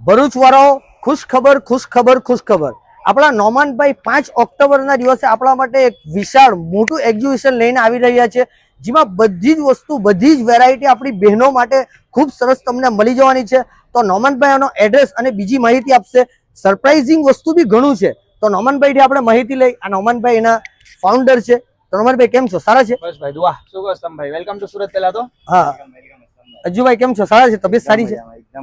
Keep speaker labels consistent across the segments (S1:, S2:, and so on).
S1: ભરૂચ વાળાઓ ખુશ ખબર આપણા નોમાનભાઈ 5 ઓક્ટોબરના દિવસે આપણા માટે એક વિશાળ મોટું એક્ઝિબિશન લઈને આવી રહ્યા છે, જેમાં બધી જ વસ્તુ બધી જ વેરાયટી આપણી બહેનો માટે ખૂબ સરસ તમને મળી જવાની છે. તો નોમાનભાઈ એનો એડ્રેસ અને બીજી માહિતી આપશે. સરપ્રાઇઝિંગ વસ્તુ બી ઘણું છે, તો નોમાનભાઈથી આપણે માહિતી લઈ. આ નોમાનભાઈ એના ફાઉન્ડર છે. તો નોમાનભાઈ કેમ છો? સારા છે?
S2: બસ ભાઈ દુઆ. શું કહો ભાઈ? Welcome to Surat. પહેલા તો
S1: હા, અજ્જુભાઈ કેમ છો? સારા છે? તબિયત સારી છે?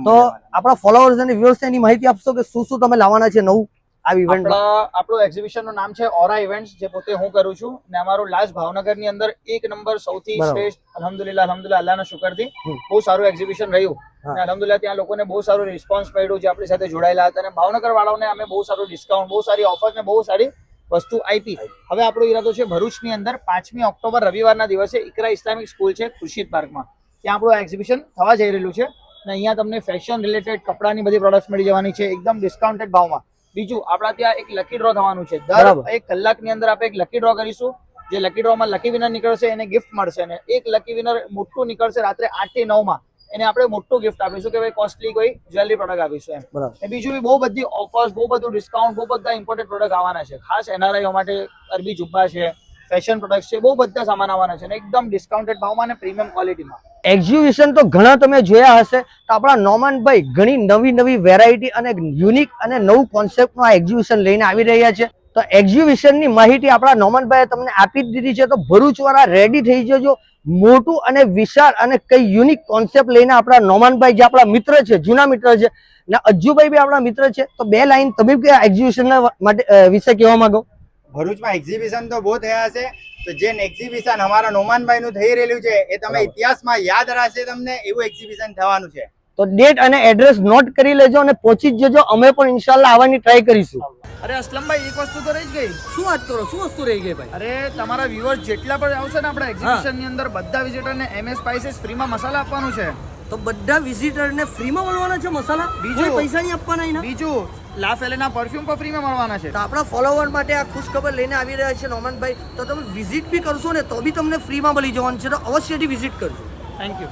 S1: તો આપણા ફોલોઅર્સ અને વ્યુઅર્સ એની માહિતી આપશો કે શું શું તમે લાવવાના છે નવું આ ઇવેન્ટમાં?
S2: આપણું એક્ઝિબિશન નું નામ છે ઓરા ઇવેન્ટ્સ, જે પોતે હું કરું છું, ને અમારું લાસ્ટ ભાવનગર ની અંદર એક નંબર સૌથી શ્રેષ્ઠ, અલ્હમ્દુલિલ્લાહ અલ્લાહના શુકરથી બહુ સારું એક્ઝિબિશન રહ્યું. અને અલ્હમ્દુલિલ્લાહ ત્યાં લોકોને બહુ સારું રિસ્પોન્સ મળ્યું જે આપણી સાથે જોડાયેલા હતા, અને ભાવનગર વાળાઓને અમે બહુ સારું ડિસ્કાઉન્ટ, બહુ સારી ઓફર ને બહુ સારી વસ્તુ આપી. હવે આપણો ઈરાદો છે ભરૂચની અંદર 5મી ઓક્ટોબર રવિવારના દિવસે ઇકરા ઇસ્લામિક સ્કૂલ છે ખુરશીદ પાર્કમાં, ત્યાં આપણું એક્ઝિબિશન થવા જઈ રહેલું છે. અને અહીંયા તમને ફેશન રિલેટેડ કપડાની બધી પ્રોડક્ટ્સ મળી જવાની છે એકદમ ડિસ્કાઉન્ટેડ ભાવમાં. બીજું, આપણા ત્યાં એક લકી ડ્રો થવાનું છે. દર 1 કલાકની અંદર આપણે એક લકી ડ્રો કરીશું. જે લકી ડ્રો માં લકી વિનર નીકળશે એને ગિફ્ટ મળશે, અને એક લકી વિનર મોટું નીકળશે રાત્રે 8 થી 9 માં, એને આપણે મોટું ગિફ્ટ આપીશું કે ભાઈ કોસ્ટલી કોઈ જ્વેલરી પ્રોડક્ટ આપીશું એમ. અને બીજું બી બહુ બધી ઓફર્સ, બહુ બધું ડિસ્કાઉન્ટ, બહુ બધા ઇમ્પોર્ટન્ટ પ્રોડક્ટ આવવાના છે. ખાસ એનઆરઆઈઓ માટે અરબી જુબ્બા છે, ફેશન પ્રોડક્ટ્સ છે, બહુ બધા સામાન આવવાના છે, અને એકદમ ડિસ્કાઉન્ટેડ ભાવમાં અને પ્રીમિયમ ક્વોલિટીમાં.
S1: એક્ઝિબિશન તો ઘણા તમે જોયા હશે, તો આપણા નોમાનભાઈ ઘણી નવી વેરાયટી અને યુનિક અને નવું કોન્સેપ્ટનું આ એક્ઝિબિશન લઈને આવી રહ્યા છે. તો એક્ઝિબિશનની માહિતી આપણા નોમાનભાઈએ તમને આપી જ દીધી છે. તો ભરૂચવાળા રેડી થઈ જજો. મોટું અને વિશાળ અને કઈ યુનિક કોન્સેપ્ટ લઈને આપણા નોમાનભાઈ, જે આપણા મિત્ર છે, જૂના મિત્ર છે, અને અજ્જુભાઈ બી આપણા મિત્ર છે. તો 2 લાઈન તમે કે એક્ઝિબિશન માટે વિશે કહેવા માંગો?
S3: ભરૂચમાં એક્ઝિબિશન તો બહુ થયા છે, તો જે એક્ઝિબિશન અમારા નોમાનભાઈ નું થઈ રહેલું છે એ તમે ઇતિહાસમાં યાદ રહેશે તમને, એવું એક્ઝિબિશન થવાનું છે.
S1: તો ડેટ અને એડ્રેસ નોટ કરી લેજો અને પહોંચી જ જજો. અમે પણ ઇન્શાલ્લાહ આવવાની ટ્રાય કરીશું.
S2: અરે અસલમભાઈ, એક વસ્તુ તો રહી જ ગઈ.
S1: શું વાત કરો? શું વસ્તુ રહી ગઈ ભાઈ?
S2: અરે તમારા વ્યુઅર્સ જેટલા પણ આવશે ને આપણા એક્ઝિબિશન ની અંદર, બધા વિઝિટરને MS સ્પાઇસીસ ફ્રીમાં મસાલા આપવાનું છે.
S1: તો બધા વિઝિટરને ફ્રીમાં મળવાના છે મસાલા? બીજું પૈસા નહીં આપવાના એના?
S2: બીજું, લા ફેલેના પરફ્યુમ પણ ફ્રીમાં મળવાના છે.
S1: તો આપણા ફોલોવર માટે આ ખુશ ખબર લઈને આવી રહ્યા છે નોમાનભાઈ. તો તમે વિઝિટ બી કરશો ને તો બી તમને ફ્રીમાં મળી જવાનું છે. તો અવશ્યથી વિઝિટ કરજો.
S2: Thank you.